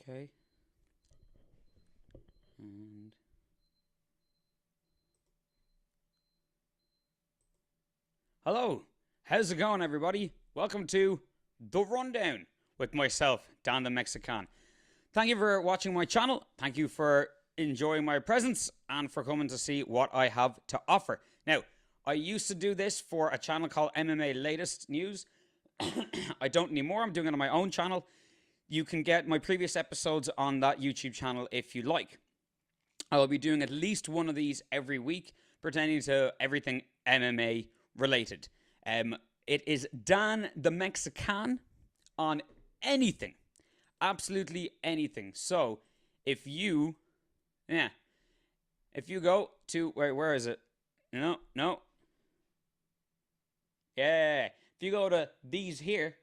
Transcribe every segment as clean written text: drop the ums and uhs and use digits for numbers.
Okay. And hello. How's it going, everybody? Welcome to The Rundown with myself, Dan the Mexican. Thank you for watching my channel. Thank you for enjoying my presence and for coming to see what I have to offer. Now, I used to do this for a channel called MMA Latest News. I don't anymore. I'm doing it on my own channel. You can get my previous episodes on that YouTube channel if you like. I'll be doing at least one of these every week pertaining to everything MMA related. It is Dan the Mexican on anything. Absolutely anything. So, if you go to where is it? No. Yeah. If you go to these here,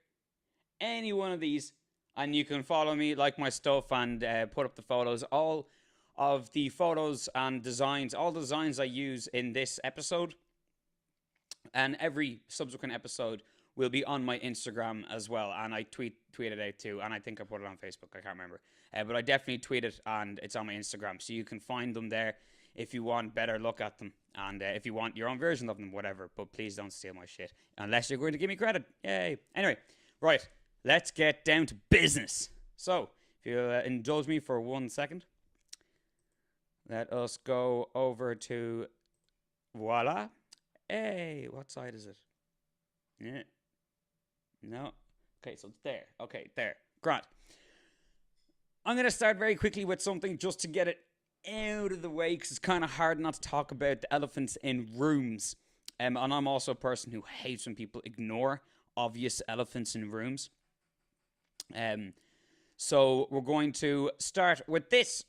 any one of these, and you can follow me, like my stuff, and put up the photos. All of the photos and designs, all the designs I use in this episode and every subsequent episode will be on my Instagram as well. And I tweet it out too, and I think I put it on Facebook. I can't remember, but I definitely tweet it, and it's on my Instagram, so you can find them there if you want better look at them, and if you want your own version of them, whatever. But please don't steal my shit unless you're going to give me credit. Yay! Anyway, right, let's get down to business. So, if you indulge me for 1 second, let us go over to voila. Hey, what side is it? Yeah. No. Okay, so it's there. Okay, there. Grant. I'm going to start very quickly with something just to get it out of the way, because it's kind of hard not to talk about the elephants in rooms. And I'm also a person who hates when people ignore obvious elephants in rooms. So we're going to start with this.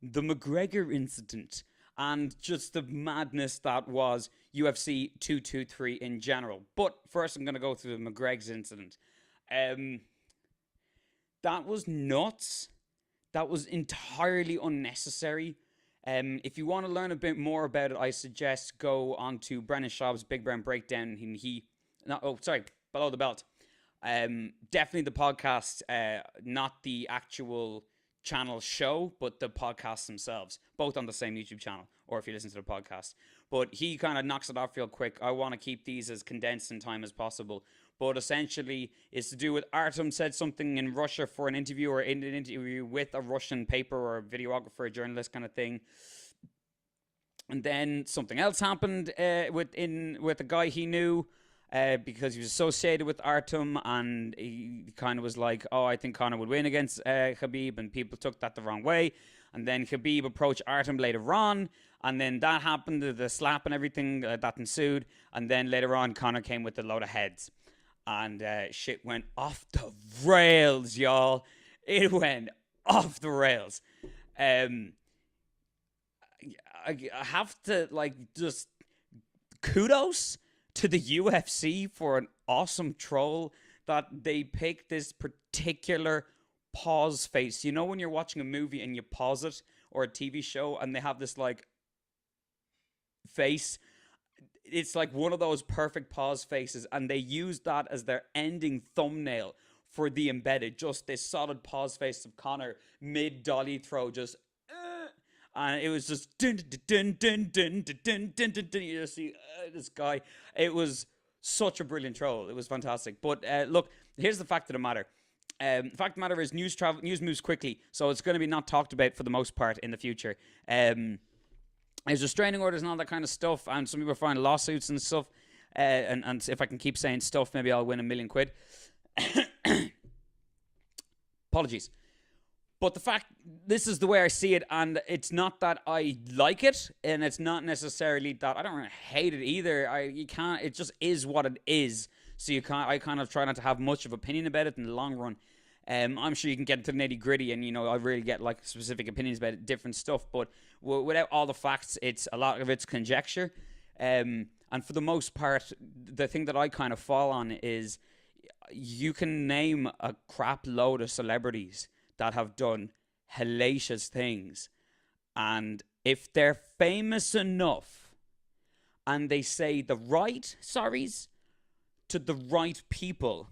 The McGregor incident, and just the madness that was UFC 223 in general. But first I'm going to go through the McGregor incident. That was nuts. That was entirely unnecessary. If you want to learn a bit more about it, I suggest go on to Brennan Schaub's Big Brown Breakdown. Below the Belt. Definitely the podcast, not the actual channel show, but the podcasts themselves, both on the same YouTube channel, or if you listen to the podcast. But he kind of knocks it off real quick. I want to keep these as condensed in time as possible. But essentially, it's to do with Artem said something in Russia for an interview, or in an interview with a Russian paper or a videographer, a journalist kind of thing. And then something else happened with a guy he knew, because he was associated with Artem, and he kind of was like, oh, I think Conor would win against Khabib, and people took that the wrong way. And then Khabib approached Artem later on, and then that happened, the slap and everything that ensued, and then later on Conor came with a load of heads. And shit went off the rails, y'all. It went off the rails. I have to, just kudos to the UFC for an awesome troll that they picked this particular pause face. You know when you're watching a movie and you pause it, or a TV show, and they have this, face? It's like one of those perfect pause faces, and they used that as their ending thumbnail for the embedded. Just this solid pause face of Conor mid dolly throw, just and it was just dun dun dun dun dun dun dun dun dun. You just see this guy. It was such a brilliant troll. It was fantastic. But look, here's the fact of the matter. The fact of the matter is news moves quickly, so it's going to be not talked about for the most part in the future. There's restraining orders and all that kind of stuff, and some people are filing lawsuits and stuff. And if I can keep saying stuff, maybe I'll win £1 million. Apologies. But the fact, this is the way I see it, and it's not that I like it, and it's not necessarily that I don't really hate it either. It just is what it is. So I kind of try not to have much of opinion about it in the long run. I'm sure you can get into the nitty gritty, and I really get specific opinions about different stuff. But without all the facts, a lot of it's conjecture. And for the most part, the thing that I kind of fall on is you can name a crap load of celebrities that have done hellacious things, and if they're famous enough and they say the right sorries to the right people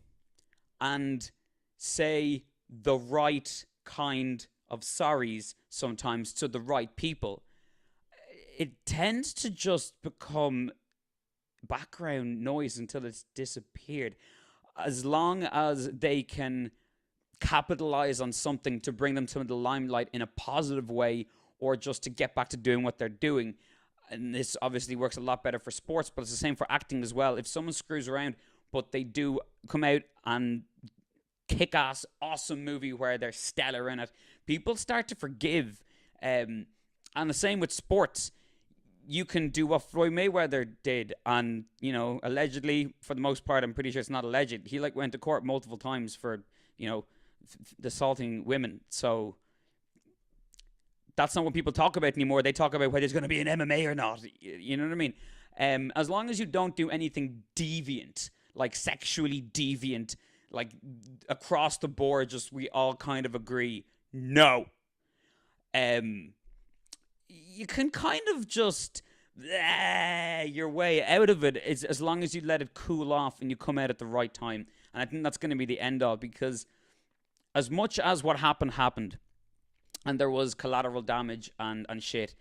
and say the right kind of sorries sometimes to the right people, it tends to just become background noise until it's disappeared. As long as they can capitalize on something to bring them to the limelight in a positive way, or just to get back to doing what they're doing. And this obviously works a lot better for sports, but it's the same for acting as well. If someone screws around, but they do come out and kick-ass, awesome movie where they're stellar in it, people start to forgive. And the same with sports. You can do what Floyd Mayweather did, and allegedly, for the most part, I'm pretty sure it's not alleged. He went to court multiple times for assaulting women. So that's not what people talk about anymore. They talk about whether there's going to be an MMA or not. You know what I mean? As long as you don't do anything deviant, like sexually deviant, like across the board, just we all kind of agree, no. You can kind of just your way out of it, is as long as you let it cool off and you come out at the right time. And I think that's going to be the end of, because as much as what happened, and there was collateral damage and shit,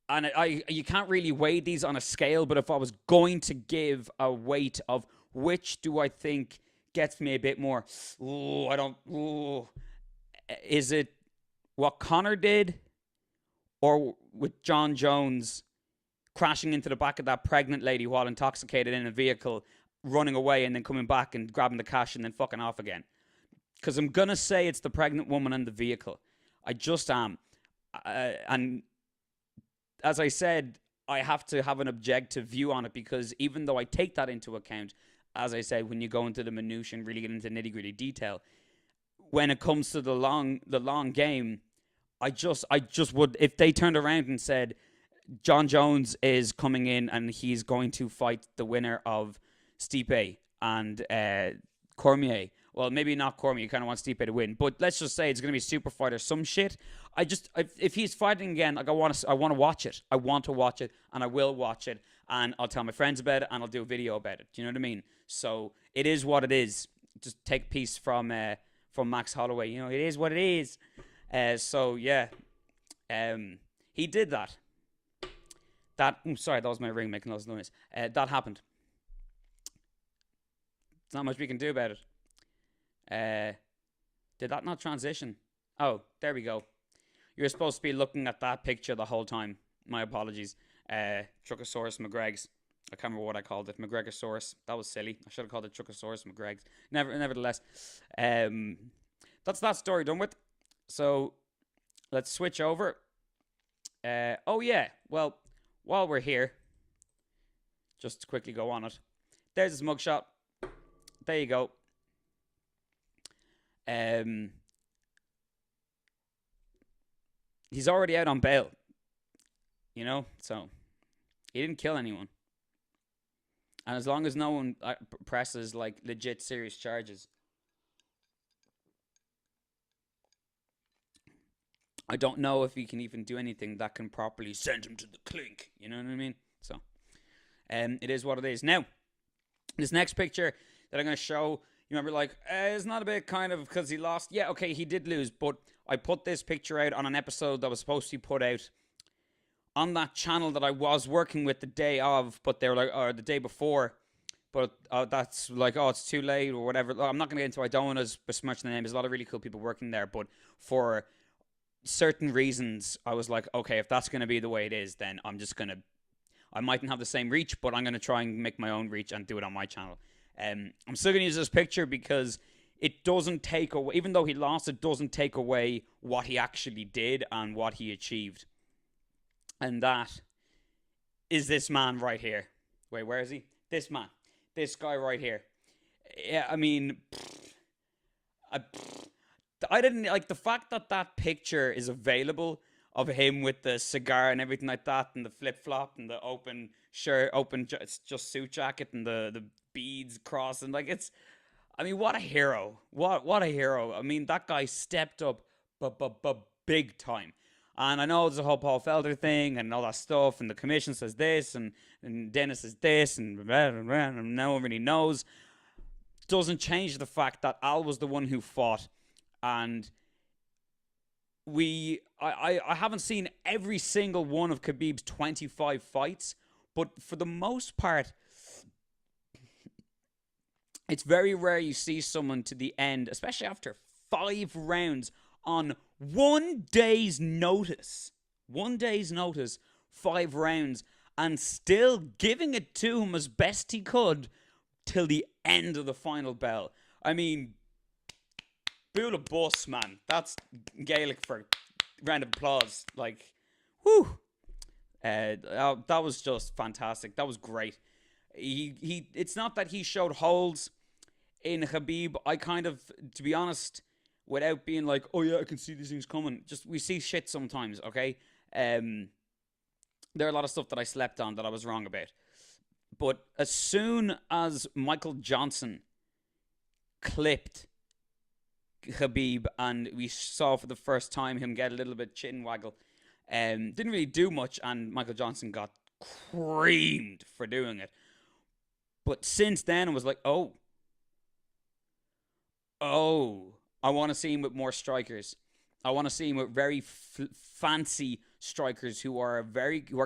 and you can't really weigh these on a scale, but if I was going to give a weight of which do I think gets me a bit more, is it what Conor did, or with John Jones crashing into the back of that pregnant lady while intoxicated in a vehicle, running away and then coming back and grabbing the cash and then fucking off again? Because I'm going to say it's the pregnant woman and the vehicle. I just am. And as I said, I have to have an objective view on it, because even though I take that into account, as I said, when you go into the minutiae and really get into nitty-gritty detail, when it comes to the long game, I just would, if they turned around and said, John Jones is coming in and he's going to fight the winner of Stipe and Cormier. Well, maybe not Cormier. You kind of want Stipe to win, but let's just say it's going to be super fight or some shit. If he's fighting again, I want to watch it. I want to watch it, and I will watch it, and I'll tell my friends about it, and I'll do a video about it. Do you know what I mean? So it is what it is. Just take a piece from Max Holloway. It is what it is. So yeah, he did that. Sorry, that was my ring making those noise. That happened. There's not much we can do about it. Did that not transition? Oh, there we go. You're supposed to be looking at that picture the whole time. My apologies. Truckosaurus McGreg's. I can't remember what I called it. McGregosaurus. That was silly. I should have called it Truckosaurus McGreg's. Nevertheless, that's that story done with. So let's switch over. Oh yeah. Well, while we're here, just to quickly go on it. There's his mugshot. There you go. He's already out on bail. So he didn't kill anyone. And as long as no one presses legit serious charges, I don't know if he can even do anything that can properly send him to the clink. You know what I mean? So, it is what it is. Now, this next picture that I'm going to show, you remember, it's not a bit kind of because he lost. Yeah, okay, he did lose, but I put this picture out on an episode that was supposed to be put out on that channel that I was working with the day of, but they were or the day before. But that's it's too late or whatever. I'm not going to get into it. I don't want to besmirch the name. There's a lot of really cool people working there, but for certain reasons, I was like, okay, if that's going to be the way it is, then I mightn't have the same reach, but I'm going to try and make my own reach and do it on my channel. I'm still going to use this picture because it doesn't take away, even though he lost, it doesn't take away what he actually did and what he achieved. And that is this man right here. Wait, where is he? This man. This guy right here. Yeah, I mean, I didn't like the fact that that picture is available of him with the cigar and everything like that, and the flip-flop and the open shirt, it's just suit jacket and the beads crossing. I mean, what a hero. What a hero. I mean, that guy stepped up big time. And I know there's a whole Paul Felder thing and all that stuff, and the commission says this, and Dennis says this, and no one really knows. Doesn't change the fact that Al was the one who fought, And I haven't seen every single one of Khabib's 25 fights, but for the most part, it's very rare you see someone to the end, especially after 5 rounds on 1 day's notice. 1 day's notice, 5 rounds, and still giving it to him as best he could till the end of the final bell. I mean, Bula Bus, man. That's Gaelic for round of applause. Like, whew. That was just fantastic. That was great. It's not that he showed holes in Khabib. I kind of, to be honest, without being like, oh yeah, I can see these things coming. Just, we see shit sometimes, okay? There are a lot of stuff that I slept on that I was wrong about. But as soon as Michael Johnson clipped Khabib and we saw for the first time him get a little bit chin waggle, didn't really do much, and Michael Johnson got creamed for doing it. But since then, it was like, oh, I want to see him with more strikers. I want to see him with very fancy strikers who are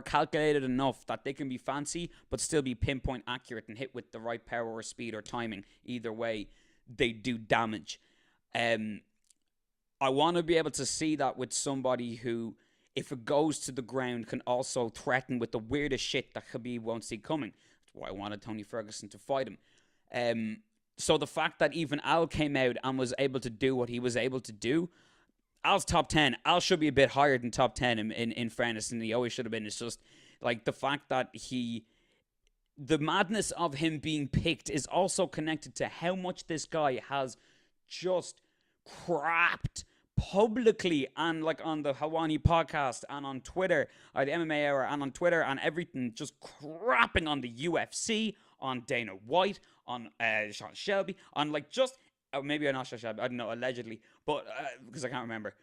calculated enough that they can be fancy but still be pinpoint accurate and hit with the right power or speed or timing. Either way, they do damage. I want to be able to see that with somebody who, if it goes to the ground, can also threaten with the weirdest shit that Khabib won't see coming. That's why I wanted Tony Ferguson to fight him. So the fact that even Al came out and was able to do what he was able to do, Al's top 10. Al should be a bit higher than top 10 in fairness, and he always should have been. It's just like the fact that the madness of him being picked is also connected to how much this guy has just crapped publicly, and like on the Hawani podcast and on Twitter, or the MMA Hour, and on Twitter and everything, just crapping on the UFC, on Dana White, on Sean Shelby, on like just maybe I'm not Sean Shelby, I don't know, allegedly, but because I can't remember,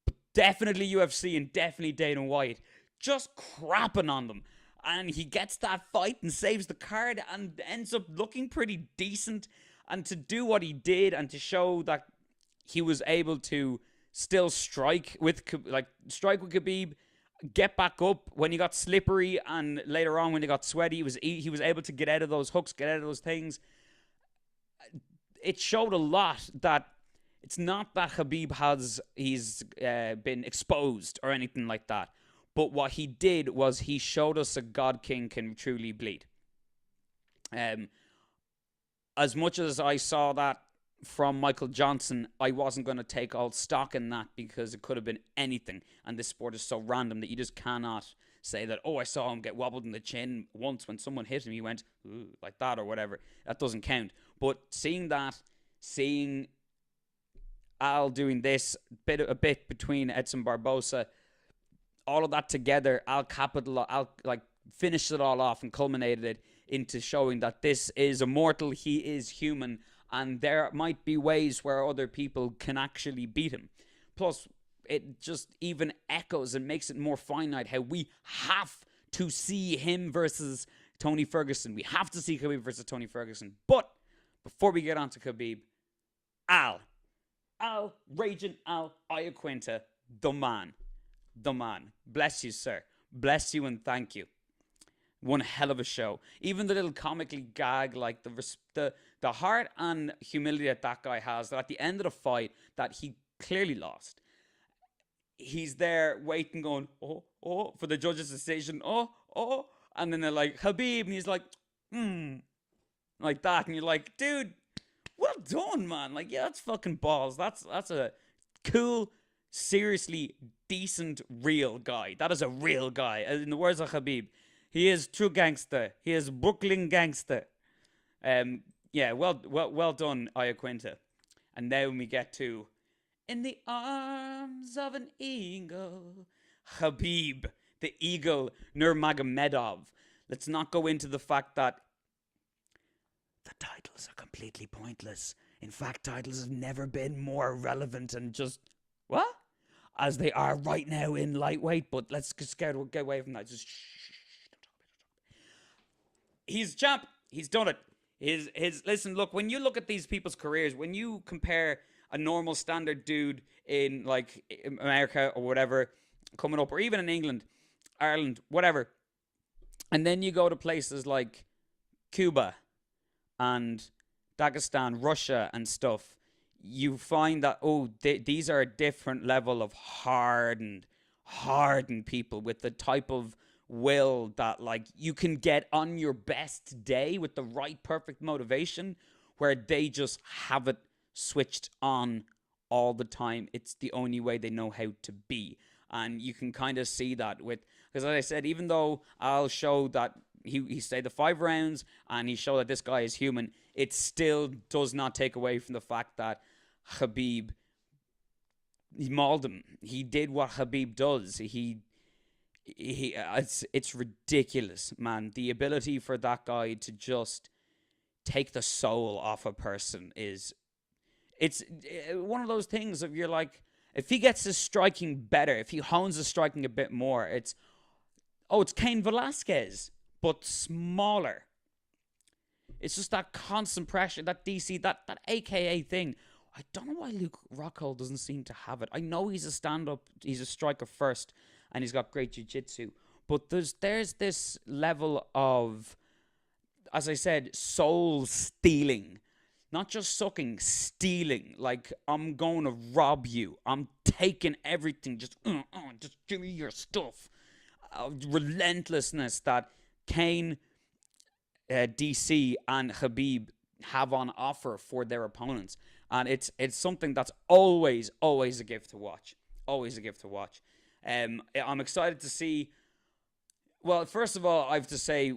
but definitely UFC and definitely Dana White, just crapping on them. And he gets that fight and saves the card and ends up looking pretty decent. And to do what he did and to show that he was able to still strike with Khabib, get back up when he got slippery, and later on when he got sweaty, he was able to get out of those hooks, get out of those things. It showed a lot that it's not that Khabib he's been exposed or anything like that. But what he did was he showed us a God King can truly bleed. As much as I saw that from Michael Johnson, I wasn't going to take all stock in that because it could have been anything. And this sport is so random that you just cannot say that, oh, I saw him get wobbled in the chin once when someone hit him. He went, ooh, like that or whatever. That doesn't count. But seeing Al doing this, a bit between Edson Barbosa, all of that together, Al finished it all off and culminated it into showing that this is immortal, he is human, and there might be ways where other people can actually beat him. Plus, it just even echoes and makes it more finite how we have to see him versus Tony Ferguson. We have to see Khabib versus Tony Ferguson. But before we get on to Khabib, Al, Raging Al Iaquinta, the man. Bless you, sir. Bless you and thank you. One hell of a show. Even the little comically gag, like the heart and humility that guy has, that at the end of the fight that he clearly lost, he's there waiting, going, oh, for the judge's decision, oh, and then they're like, Khabib, and he's like, like that, and you're like, dude, well done, man. Like, yeah, that's fucking balls. That's a cool, seriously decent, real guy. That is a real guy. In the words of Khabib, he is true gangster. He is Brooklyn gangster. Yeah, well done, Iaquinta. And now we get to In the Arms of an Eagle, Khabib, the Eagle Nurmagomedov. Let's not go into the fact that the titles are completely pointless. In fact, titles have never been more relevant and just, what? As they are right now in lightweight, but let's just get away from that. Just he's champ. He's done it. Listen, look, when you look at these people's careers, when you compare, a normal standard dude in like America or whatever coming up, or even in England, Ireland, whatever. And then you go to places like Cuba and Dagestan, Russia, and stuff. You find that these are a different level of hardened people with the type of will that like you can get on your best day with the right perfect motivation, where they just have it switched on all the time. It's the only way they know how to be. And you can kind of see that with, because as I said, even though I'll show that he stayed the 5 rounds and he showed that this guy is human, it still does not take away from the fact that Khabib, he mauled him. He did what Khabib does. It's ridiculous, man. The ability for that guy to just take the soul off a person it's one of those things of, you're like, if he gets his striking better, if he hones his striking a bit more, it's Cain Velasquez, but smaller. It's just that constant pressure, that DC, that AKA thing. I don't know why Luke Rockhold doesn't seem to have it. I know he's a stand-up, he's a striker first, and he's got great jiu-jitsu. But there's this level of, as I said, soul stealing. Not just sucking, stealing. Like, I'm going to rob you. I'm taking everything. Just give me your stuff. Relentlessness that Kane, DC, and Khabib have on offer for their opponents. And it's something that's always a gift to watch. Always a gift to watch. I'm excited to see. Well, first of all, I have to say,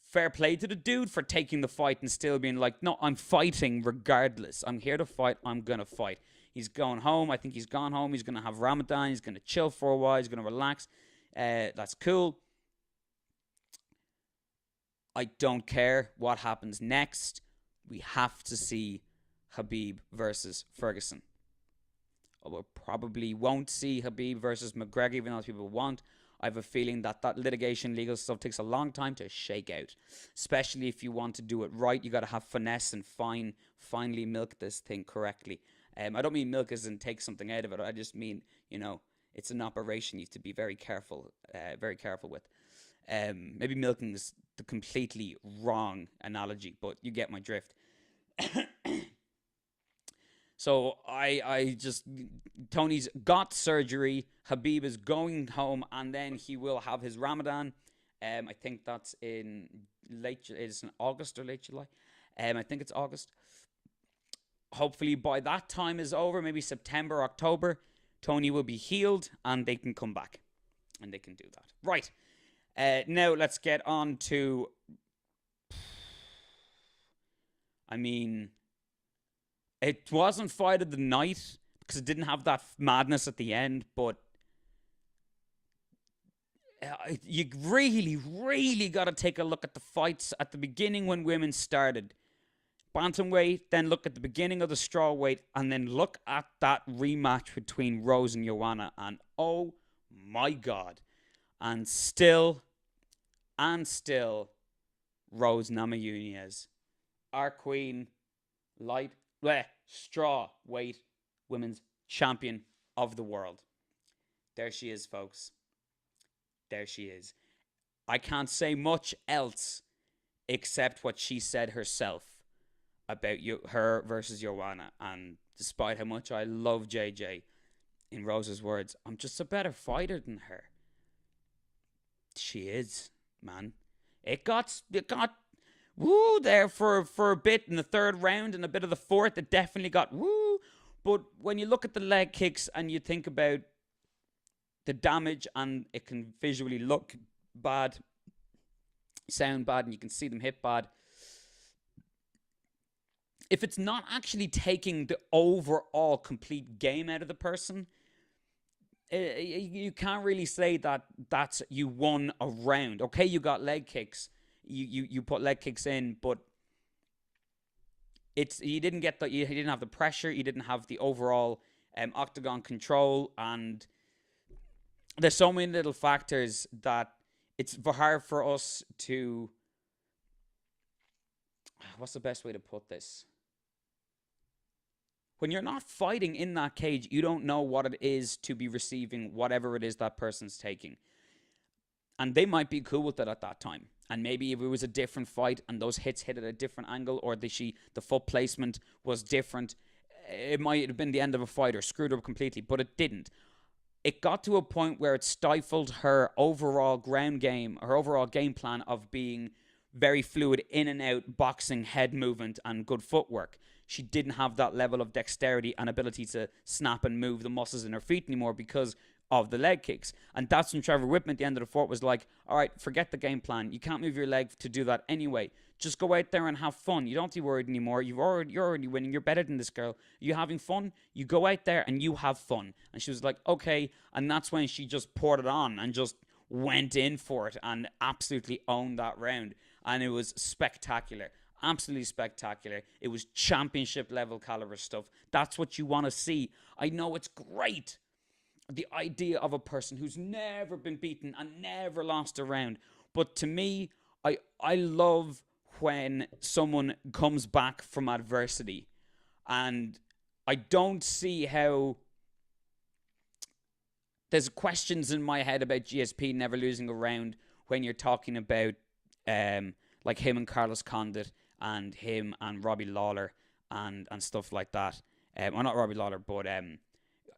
fair play to the dude for taking the fight and still being like, no, I'm fighting regardless. I'm here to fight. I'm going to fight. He's going home. I think he's gone home. He's going to have Ramadan. He's going to chill for a while. He's going to relax. That's cool. I don't care what happens next. We have to see Khabib versus Ferguson. We probably won't see Khabib versus McGregor, even though people want. I have a feeling that litigation, legal stuff takes a long time to shake out. Especially if you want to do it right. You got to have finesse and finally milk this thing correctly. I don't mean milk as in take something out of it. I just mean, it's an operation you have to be very careful with. Maybe milking is the completely wrong analogy, but you get my drift. So Tony's got surgery. Khabib is going home, and then he will have his Ramadan. I think that's in August or late July. I think it's August. Hopefully by that time is over, maybe September, October, Tony will be healed and they can come back. And they can do that. Right. Now let's get on to... it wasn't fight of the night because it didn't have that madness at the end, but you really, really got to take a look at the fights at the beginning when women started. Bantamweight, then look at the beginning of the strawweight, and then look at that rematch between Rose and Joanna, and oh my God. And still, Rose Namajunas, our queen, strawweight women's champion of the world. There she is, folks. There she is. I can't say much else except what she said herself about her versus Joanna. And despite how much I love JJ, in Rose's words, I'm just a better fighter than her. She is, man. It got woo there for a bit in the third round and a bit of the fourth. It definitely got woo. But when you look at the leg kicks and you think about the damage, and it can visually look bad, sound bad, and you can see them hit bad. If it's not actually taking the overall complete game out of the person, you can't really say that you won a round. Okay, you got leg kicks. You put leg kicks in, but you didn't have the pressure, you didn't have the overall octagon control, and there's so many little factors that it's hard for us to... What's the best way to put this? When you're not fighting in that cage, you don't know what it is to be receiving whatever it is that person's taking. And they might be cool with it at that time. And maybe if it was a different fight and those hits hit at a different angle, or the foot placement was different, it might have been the end of a fight or screwed her up completely, but it didn't. It got to a point where it stifled her overall ground game, her overall game plan of being very fluid in and out, boxing, head movement, and good footwork. She didn't have that level of dexterity and ability to snap and move the muscles in her feet anymore because of the leg kicks. And that's when Trevor Whitman at the end of the fort was like, all right, forget the game plan. You can't move your leg to do that anyway. Just go out there and have fun. You don't have to be worried anymore. You're already winning. You're better than this girl. Are you having fun? You go out there and you have fun. And she was like, okay. And that's when she just poured it on and just went in for it and absolutely owned that round. And it was spectacular. Absolutely spectacular. It was championship level caliber stuff. That's what you want to see. I know it's great. The idea of a person who's never been beaten and never lost a round. But to me, I love when someone comes back from adversity. And I don't see how... There's questions in my head about GSP never losing a round when you're talking about like him and Carlos Condit and him and Robbie Lawler and stuff like that. Well, not Robbie Lawler, but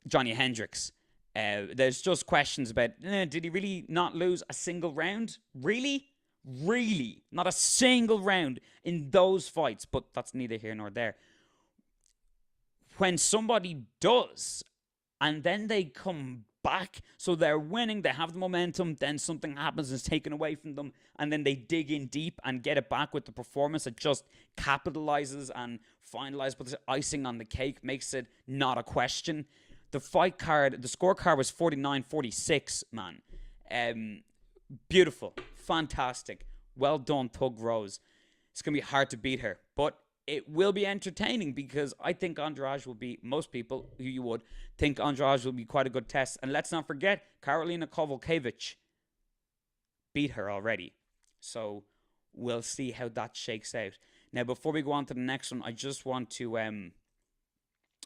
Johnny Hendricks. There's just questions about, did he really not lose a single round? Really? Really? Not a single round in those fights, but that's neither here nor there. When somebody does, and then they come back, so they're winning, they have the momentum, then something happens and is taken away from them, and then they dig in deep and get it back with the performance that just capitalizes and finalizes, but the icing on the cake makes it not a question. The fight card, the scorecard was 49-46, man. Beautiful. Fantastic. Well done, Thug Rose. It's going to be hard to beat her, but it will be entertaining because I think Andrade will be, most people who you would think Andrade will be quite a good test. And let's not forget, Karolina Kowalkiewicz beat her already. So we'll see how that shakes out. Now, before we go on to the next one, I just want to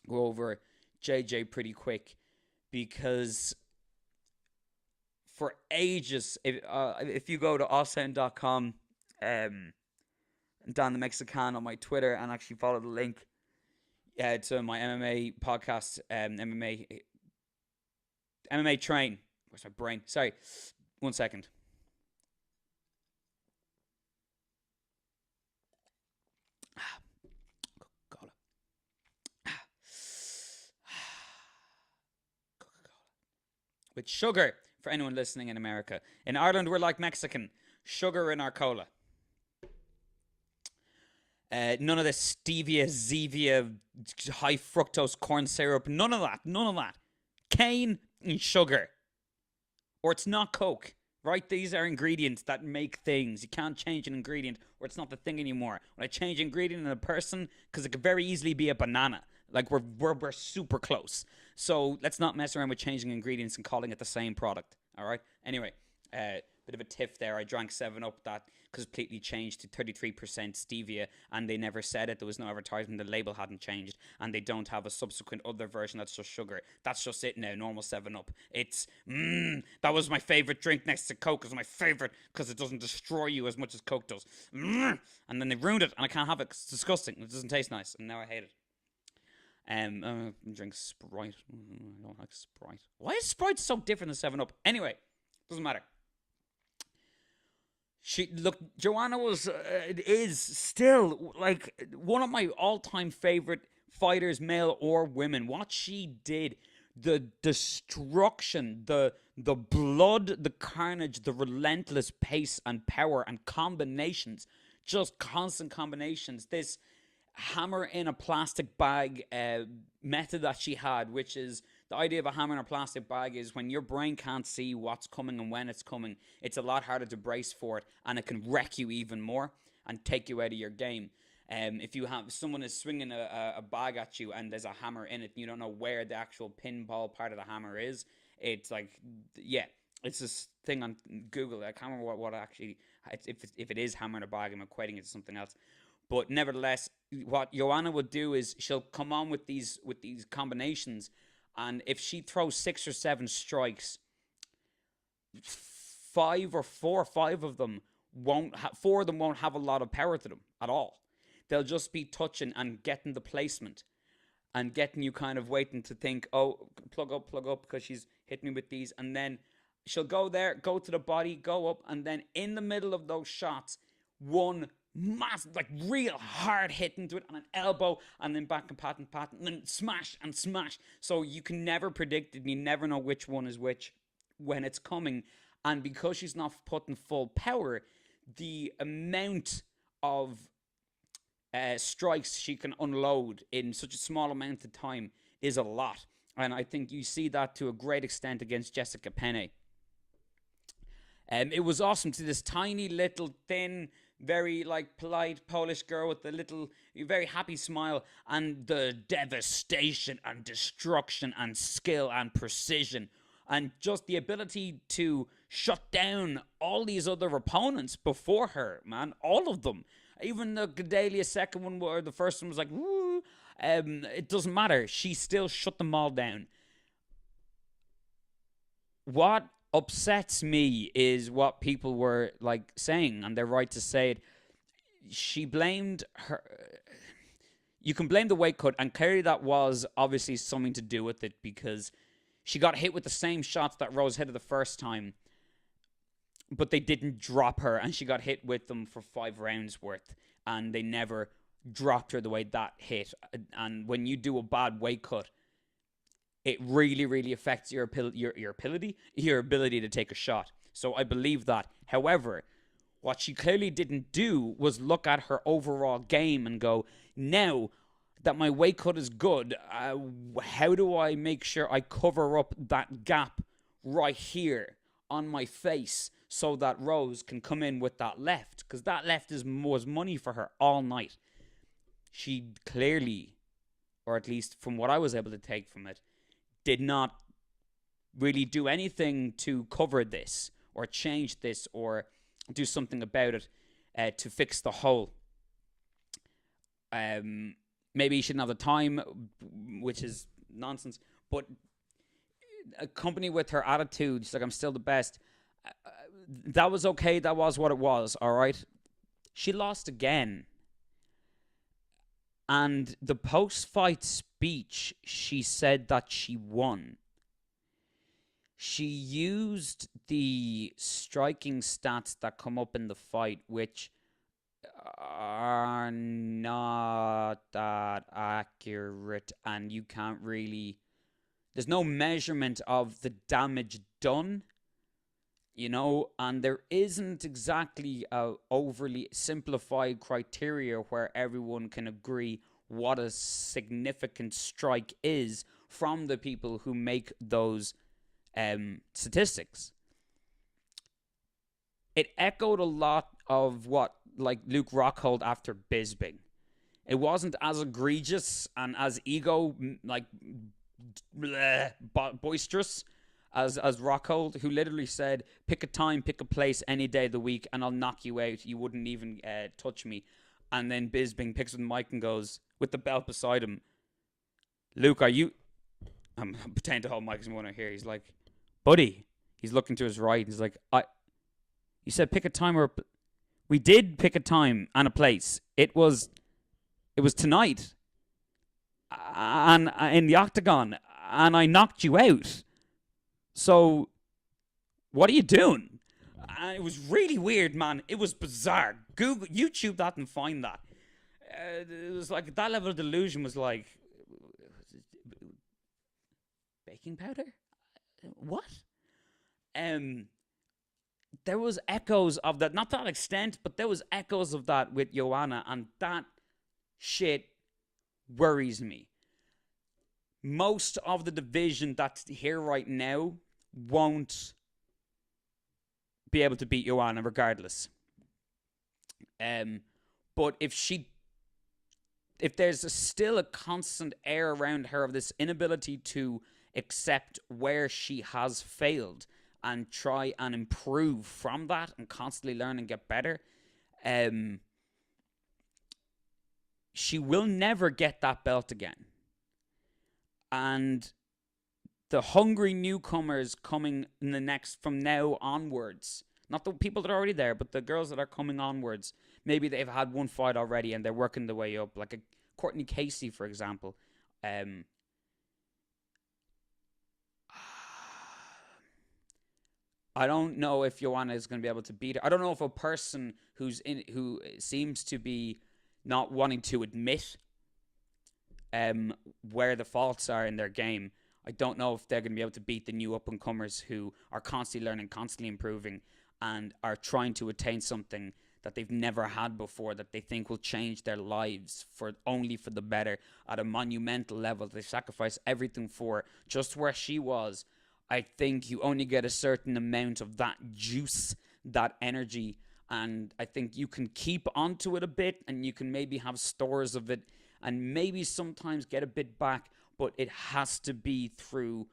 go over JJ pretty quick because for ages, if you go to awesome.com, Dan the Mexican on my Twitter and actually follow the link to my MMA podcast, MMA Train. Where's my brain? Sorry, 1 second. Coca-Cola. Coca-Cola. With sugar, for anyone listening in America. In Ireland, we're like Mexican. Sugar in our cola. None of this stevia, zevia, high fructose corn syrup. None of that. None of that. Cane and sugar. Or it's not Coke. Right? These are ingredients that make things. You can't change an ingredient or it's not the thing anymore. When I change ingredient in a person, because it could very easily be a banana. Like we're super close. So let's not mess around with changing ingredients and calling it the same product. All right? Anyway, bit of a tiff there. I drank 7-Up that completely changed to 33% stevia, and they never said it. There was no advertisement. The label hadn't changed, and they don't have a subsequent other version that's just sugar. That's just it now. Normal 7-Up. It's that was my favorite drink next to Coke. It's my favorite because it doesn't destroy you as much as Coke does. And then they ruined it, and I can't have it. It's disgusting. It doesn't taste nice, and now I hate it. Drink Sprite. I don't like Sprite. Why is Sprite so different than 7-Up? Anyway, doesn't matter. Joanna is still like one of my all-time favorite fighters, male or women. What she did, the destruction, the blood, the carnage, the relentless pace and power and combinations, just constant combinations. This hammer in a plastic bag method that she had, which is the idea of a hammer in a plastic bag, is when your brain can't see what's coming and when it's coming, it's a lot harder to brace for it, and it can wreck you even more and take you out of your game. If someone is swinging a bag at you and there's a hammer in it and you don't know where the actual pinball part of the hammer is, it's like, yeah, it's this thing on Google. I can't remember what actually, if it is hammer in a bag, I'm equating it to something else. But nevertheless, what Joanna would do is she'll come on with these combinations, and if she throws 6 or 7 strikes, five of them won't. Four of them won't have a lot of power to them at all. They'll just be touching and getting the placement and getting you kind of waiting to think, oh, plug up, because she's hitting me with these, and then she'll go there, go to the body, go up, and then in the middle of those shots, one massive, like real hard hit into it, and an elbow, and then back and pat, and then smash and smash. So you can never predict it, and you never know which one is which when it's coming. And because she's not putting full power, the amount of strikes she can unload in such a small amount of time is a lot. And I think you see that to a great extent against Jessica Penne. It was awesome to this tiny little thin, very like polite Polish girl with a little very happy smile, and the devastation and destruction and skill and precision and just the ability to shut down all these other opponents before her, man. All of them. Even the Gaethje second one, where the first one was like, woo, it doesn't matter. She still shut them all down. What upsets me is what people were like saying, and they're right to say it. She blamed her. You can blame the weight cut, and clearly that was obviously something to do with it, because she got hit with the same shots that Rose hit her the first time, but they didn't drop her, and she got hit with them for 5 rounds worth, and they never dropped her the way that hit. And when you do a bad weight cut, it really, really affects your ability to take a shot. So I believe that. However, what she clearly didn't do was look at her overall game and go, now that my weight cut is good, how do I make sure I cover up that gap right here on my face so that Rose can come in with that left? Because that left was money for her all night. She clearly, or at least from what I was able to take from it, did not really do anything to cover this or change this or do something about it to fix the hole. Maybe she didn't have the time, which is nonsense, but accompanied with her attitude, she's like, I'm still the best. That was okay. That was what it was, all right? She lost again. And the post-fight speech, she said that she won. She used the striking stats that come up in the fight, which are not that accurate, and you can't really... There's no measurement of the damage done, you know, and there isn't exactly a overly simplified criteria where everyone can agree what a significant strike is from the people who make those statistics. It echoed a lot of what like Luke Rockhold after Bisping. It wasn't as egregious and as boisterous as Rockhold, who literally said, pick a time, pick a place any day of the week, and I'll knock you out. You wouldn't even touch me. And then Bisping picks up the mic and goes, with the belt beside him, Luke, are you... I'm pretending to hold mic because I want to hear. He's like, buddy. He's looking to his right. He's like, you said pick a time or... We did pick a time and a place. It was tonight. And in the octagon. And I knocked you out. So, what are you doing? And it was really weird, man. It was bizarre. Google, YouTube that and find that. It was like, that level of delusion was like... Baking powder? What? There was echoes of that, not to that extent, but there was echoes of that with Joanna, and that shit worries me. Most of the division that's here right now won't be able to beat Joanna regardless. But if there's still a constant air around her of this inability to accept where she has failed and try and improve from that and constantly learn and get better, she will never get that belt again. And the hungry newcomers coming in the next from now onwards, not the people that are already there, but the girls that are coming onwards, maybe they've had one fight already and they're working their way up, like a Courtney Casey, for example. Um, I don't know if Joanna is going to be able to beat her. I don't know if a person who seems to be not wanting to admit where the faults are in their game. I don't know if they're going to be able to beat the new up and comers who are constantly learning, constantly improving, and are trying to attain something that they've never had before, that they think will change their lives for only for the better at a monumental level. They sacrifice everything for just where she was. I think you only get a certain amount of that juice, that energy, and I think you can keep onto it a bit, and you can maybe have stores of it, and maybe sometimes get a bit back, but it has to be through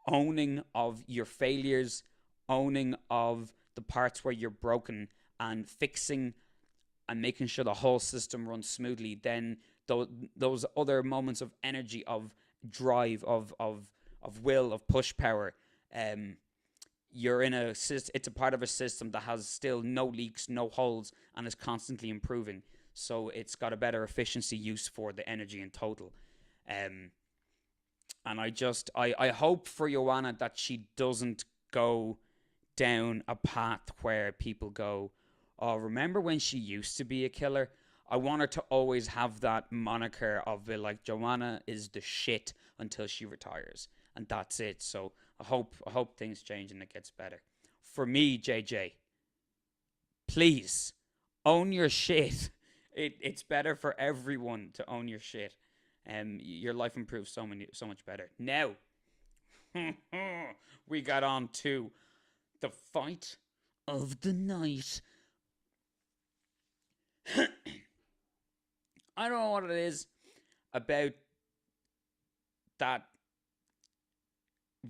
owning of your failures, owning of the parts where you're broken, and fixing and making sure the whole system runs smoothly. Then those other moments of energy, of drive, of will, of push power, you're in a it's a part of a system that has still no leaks, no holes, and is constantly improving. So it's got a better efficiency use for the energy in total. And I hope for Joanna that she doesn't go down a path where people go, oh, remember when she used to be a killer? I want her to always have that moniker of like, Joanna is the shit until she retires, and that's it. So I hope things change and it gets better. For me, JJ, please own your shit. It's better for everyone to own your shit. Your life improves so much better. Now, we got on to the fight of the night. I don't know what it is about that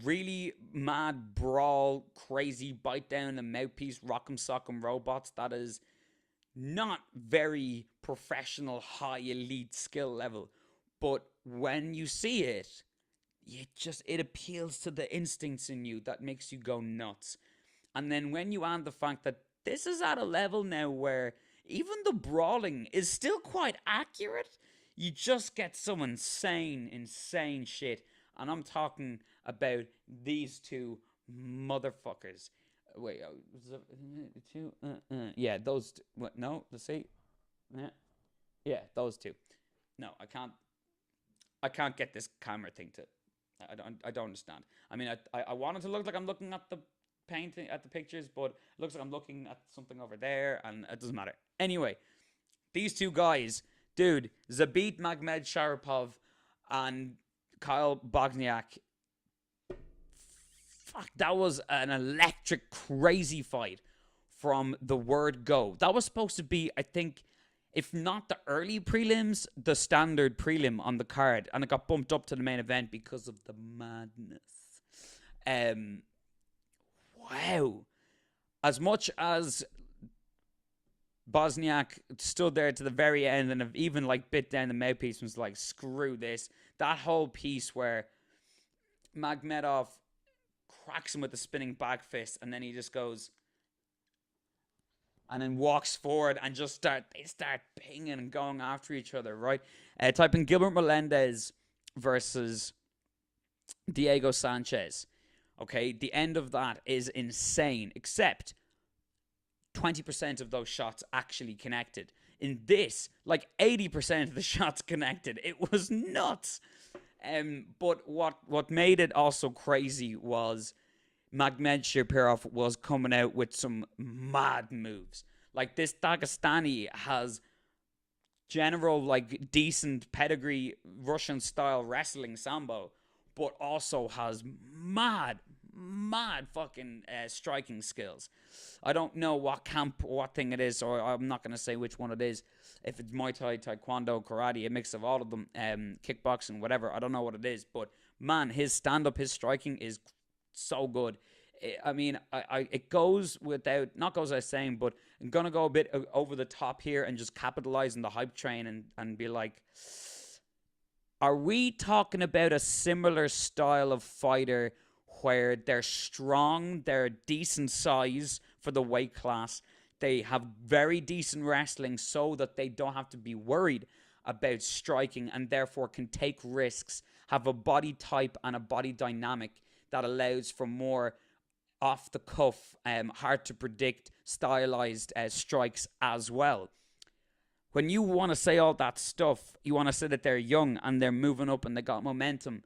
really mad brawl, crazy bite down the mouthpiece, rock'em sock'em robots that is not very professional, high elite skill level. But when you see it, it appeals to the instincts in you that makes you go nuts. And then when you add the fact that this is at a level now where even the brawling is still quite accurate, you just get some insane shit. And I'm talking about these two motherfuckers. Wait, two? Yeah, those two. What? No, let's see. Yeah, those two. No, I can't get this camera thing to. I don't understand. I mean, I want it to look like I'm looking at the painting, at the pictures, but it looks like I'm looking at something over there, and it doesn't matter. Anyway, these two guys, dude, Zabit Magomedsharipov and Kyle Bogniak. Fuck, that was an electric, crazy fight from the word go. That was supposed to be, I think, if not the early prelims, the standard prelim on the card, and it got bumped up to the main event because of the madness. Wow. As much as Bosniak stood there to the very end and even like bit down the mouthpiece and was like, screw this. That whole piece where Magmedov cracks him with the spinning back fist and then he just goes and then walks forward and they start pinging and going after each other, right? Type in Gilbert Melendez versus Diego Sanchez. Okay, the end of that is insane, except 20% of those shots actually connected. In this, like 80% of the shots connected. It was nuts. But what made it also crazy was Magomedsharipov was coming out with some mad moves. Like, this Dagestani has general, like, decent pedigree Russian-style wrestling sambo, but also has mad fucking striking skills. I don't know what camp or what thing it is, or I'm not going to say which one it is. If it's Muay Thai, Taekwondo, Karate, a mix of all of them, kickboxing, whatever, I don't know what it is. But, man, his stand-up, his striking is so good. I mean, it goes without, not goes without saying, but I'm gonna go a bit over the top here and just capitalize on the hype train and be like, are we talking about a similar style of fighter where they're strong, they're decent size for the weight class, they have very decent wrestling so that they don't have to be worried about striking and therefore can take risks, have a body type and a body dynamic that allows for more off the cuff, hard to predict, stylized strikes as well? When you want to say all that stuff, you want to say that they're young and they're moving up and they got momentum.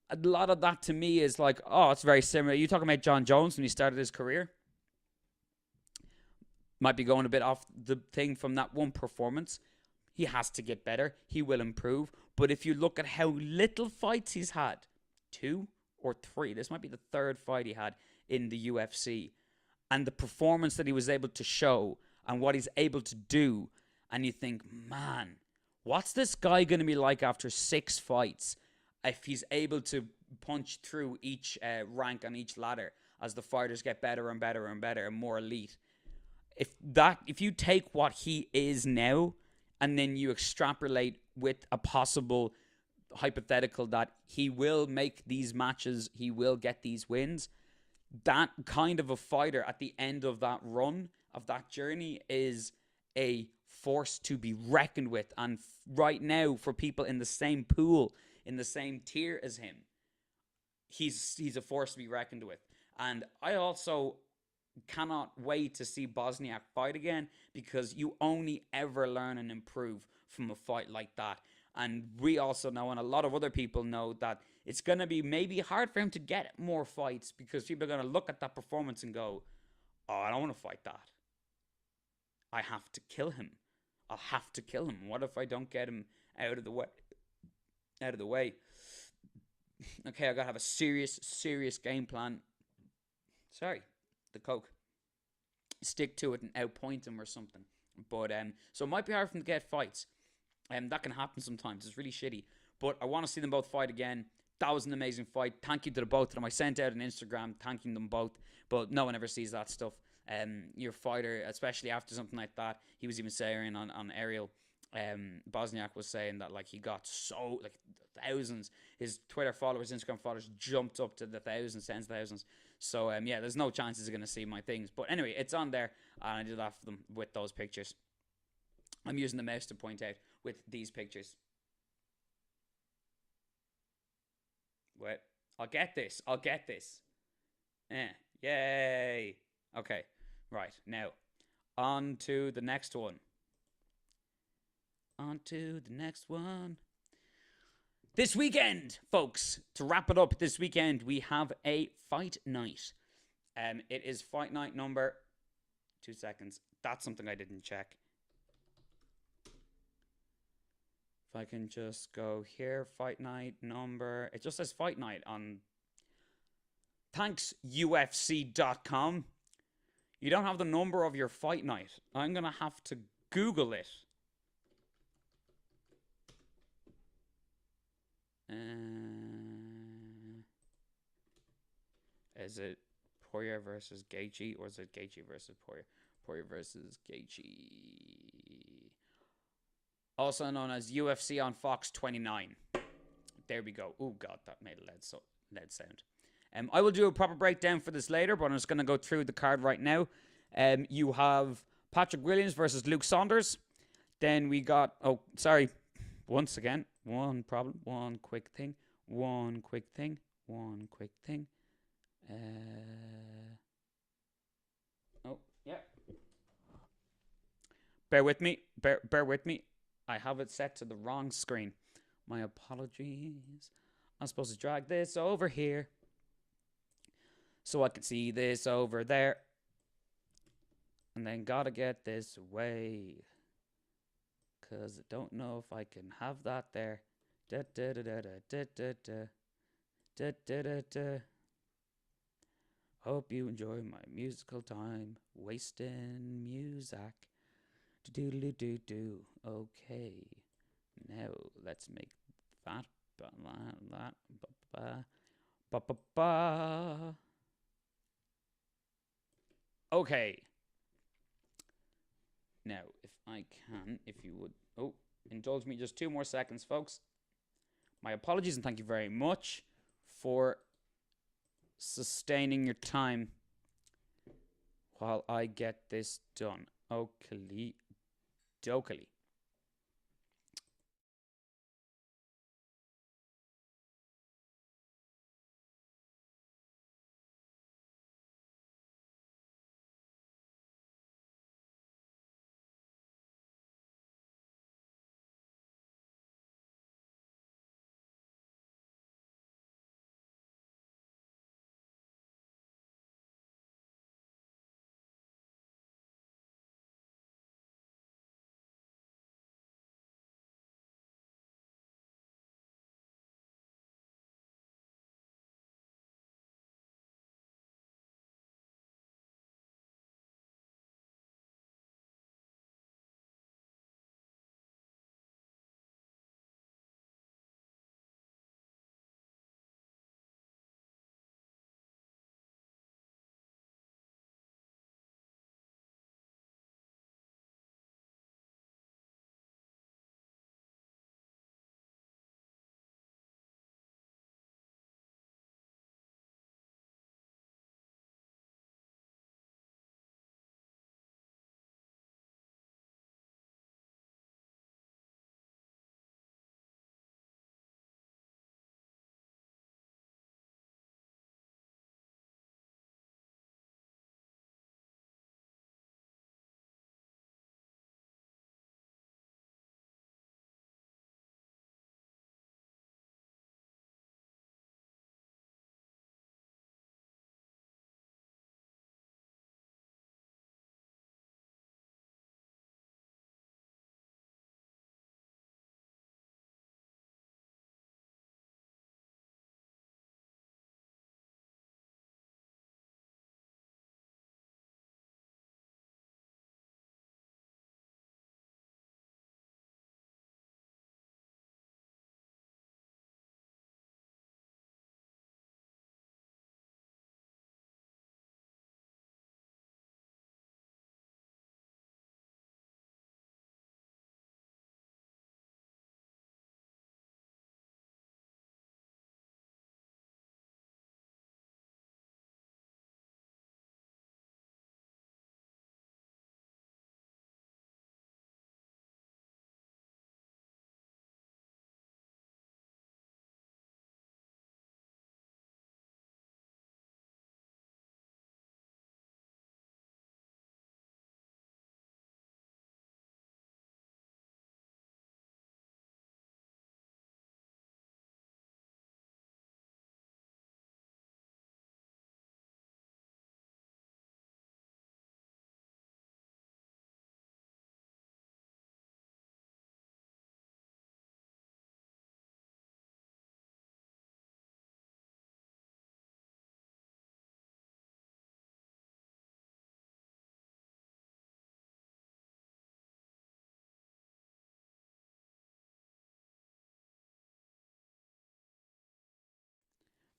A lot of that to me is like, oh, it's very similar. You talking about John Jones when he started his career? Might be going a bit off the thing from that one performance. He has to get better. He will improve. But if you look at how little fights he's had, 2 or 3, this might be the 3rd fight he had in the UFC, and the performance that he was able to show and what he's able to do, and you think, man, what's this guy going to be like after 6 fights if he's able to punch through each rank on each ladder as the fighters get better and better and better and more elite? If you take what he is now and then you extrapolate with a possible hypothetical that he will make these matches, he will get these wins, that kind of a fighter at the end of that run, of that journey, is a force to be reckoned with. And right now, for people in the same pool, in the same tier as him, he's a force to be reckoned with. And I also cannot wait to see Bosniak fight again, because you only ever learn and improve from a fight like that. And we also know, and a lot of other people know, that it's going to be maybe hard for him to get more fights because people are going to look at that performance and go, oh, I don't want to fight that. I have to kill him. I'll have to kill him. What if I don't get him out of the way? Okay, I got to have a serious game plan. Sorry, the Coke. Stick to it and outpoint him or something. But so it might be hard for him to get fights. That can happen sometimes. It's really shitty. But I want to see them both fight again. That was an amazing fight. Thank you to the both of them. I sent out an Instagram thanking them both, but no one ever sees that stuff. Your fighter, especially after something like that, he was even saying on Ariel, Bosniak was saying that, like, he got so, like, thousands. His Twitter followers, Instagram followers jumped up to the thousands, tens of thousands. So yeah, there's no chances they're going to see my things. But anyway, it's on there, and I did that for them with those pictures. I'm using the mouse to point out with these pictures. Wait, I'll get this. Yay. Okay, right, now, on to the next one. This weekend, folks, to wrap it up, this weekend we have a fight night. It is fight night number... 2 seconds. That's something I didn't check. If I can just go here, fight night number... It just says fight night on thanksufc.com. You don't have the number of your fight night. I'm going to have to Google it. Is it Poirier versus Gaethje, or is it Gaethje versus Poirier? Poirier versus Gaethje. Also known as UFC on Fox 29. There we go. Oh God, that made a lead sound. I will do a proper breakdown for this later, but I'm just going to go through the card right now. You have Patrick Williams versus Luke Saunders. Then we got... Oh, sorry. Once again, one problem. One quick thing. Oh, yeah. Bear with me. Bear with me. I have it set to the wrong screen. My apologies. I'm supposed to drag this over here so I can see this over there. And then gotta get this away, because I don't know if I can have that there. Hope you enjoy my musical time. Wasting music. Do. Okay. Now let's make that. Okay. Now, if I can, if you would, oh, indulge me just 2 more seconds, folks. My apologies and thank you very much for sustaining your time while I get this done. Oakley dokely.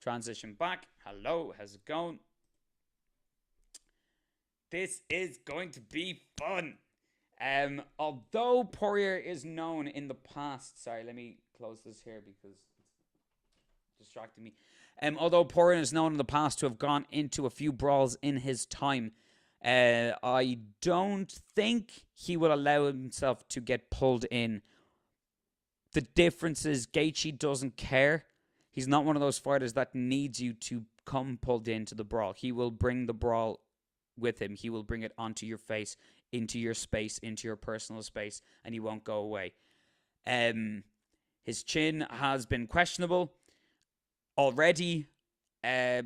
Transition back. Hello, how's it going? This is going to be fun. Although Poirier is known in the past, sorry, let me close this here because it's distracting me. Although Poirier is known in the past to have gone into a few brawls in his time, I don't think he will allow himself to get pulled in. The difference is Gaethje doesn't care. He's not one of those fighters that needs you to come pulled into the brawl. He will bring the brawl with him. He will bring it onto your face, into your space, into your personal space, and he won't go away. His chin has been questionable already. That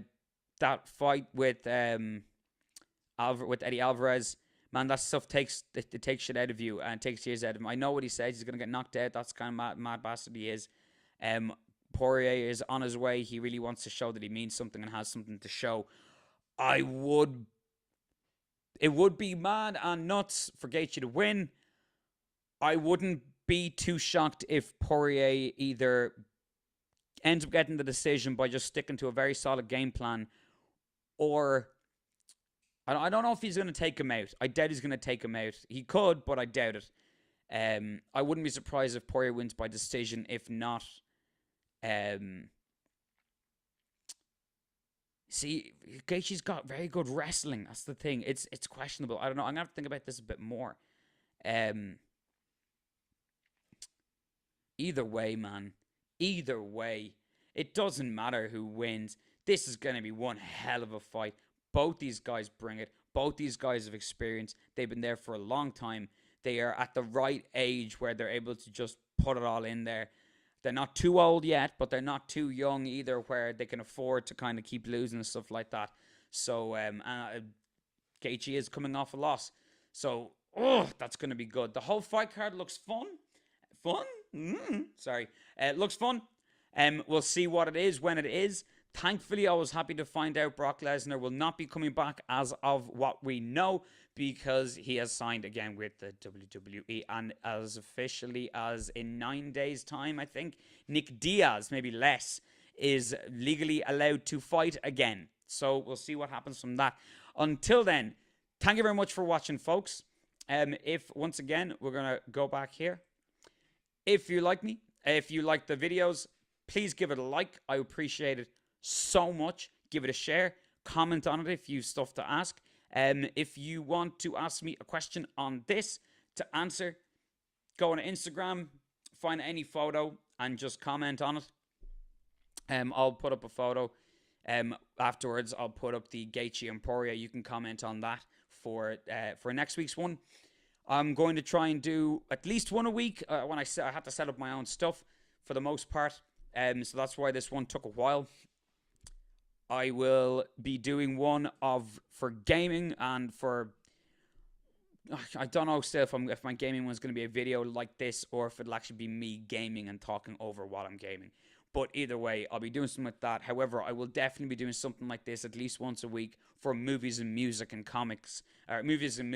fight with with Eddie Alvarez, man, that stuff takes shit out of you and takes years out of him. I know what he says. He's gonna get knocked out. That's kind of mad bastard he is. Poirier is on his way. He really wants to show that he means something and has something to show. I would. It would be mad and nuts for Gaethje to win. I wouldn't be too shocked if Poirier either ends up getting the decision by just sticking to a very solid game plan, or I don't know if he's going to take him out. I doubt he's going to take him out. He could, but I doubt it. I wouldn't be surprised if Poirier wins by decision. If not, see, Gaethje's got very good wrestling. That's the thing. It's questionable. I don't know. I'm gonna have to think about this a bit more. Either way, man. Either way, it doesn't matter who wins. This is gonna be one hell of a fight. Both these guys bring it. Both these guys have experience. They've been there for a long time. They are at the right age where they're able to just put it all in there. They're not too old yet, but they're not too young either, where they can afford to kind of keep losing and stuff like that. So, Gaethje is coming off a loss. So, that's going to be good. The whole fight card looks fun. Fun? Sorry. It looks fun. We'll see what it is when it is. Thankfully, I was happy to find out Brock Lesnar will not be coming back as of what we know, because he has signed again with the WWE, and as officially as in 9 days' time, I think, Nick Diaz, maybe less, is legally allowed to fight again. So we'll see what happens from that. Until then, thank you very much for watching, folks. Once again, we're going to go back here. If you like me, if you like the videos, please give it a like. I appreciate it so much. Give it a share. Comment on it if you have stuff to ask. If you want to ask me a question on this to answer, go on Instagram, find any photo, and just comment on it. I'll put up a photo. Afterwards, I'll put up the Gaethje and Poirier. You can comment on that for next week's one. I'm going to try and do at least one a week. I had to set up my own stuff for the most part. So that's why this one took a while. I will be doing one for gaming and for, I don't know still if my gaming one's going to be a video like this or if it'll actually be me gaming and talking over while I'm gaming. But either way, I'll be doing something like that. However, I will definitely be doing something like this at least once a week for movies and music and comics. Movies and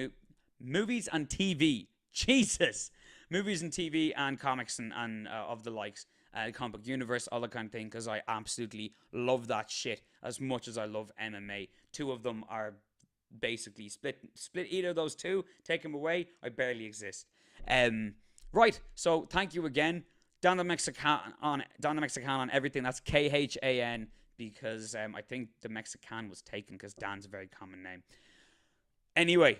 TV. Jesus! Movies and TV and comics and of the likes. Comic book universe, all that kind of thing, because I absolutely love that shit as much as I love MMA. Two of them are basically split either of those two, take them away, I barely exist. Right, so thank you again. Don the Mexican on everything. That's Khan, because I think the Mexican was taken because Dan's a very common name. Anyway,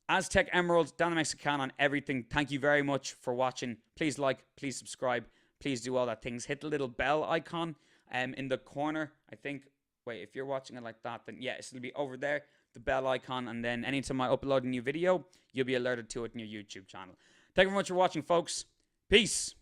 Aztec Emerald, Don the Mexican on everything. Thank you very much for watching. Please like, please subscribe. Please do all that things. Hit the little bell icon in the corner. I think, wait, if you're watching it like that, then yes, it'll be over there, the bell icon, and then anytime I upload a new video, you'll be alerted to it in your YouTube channel. Thank you very much for watching, folks. Peace.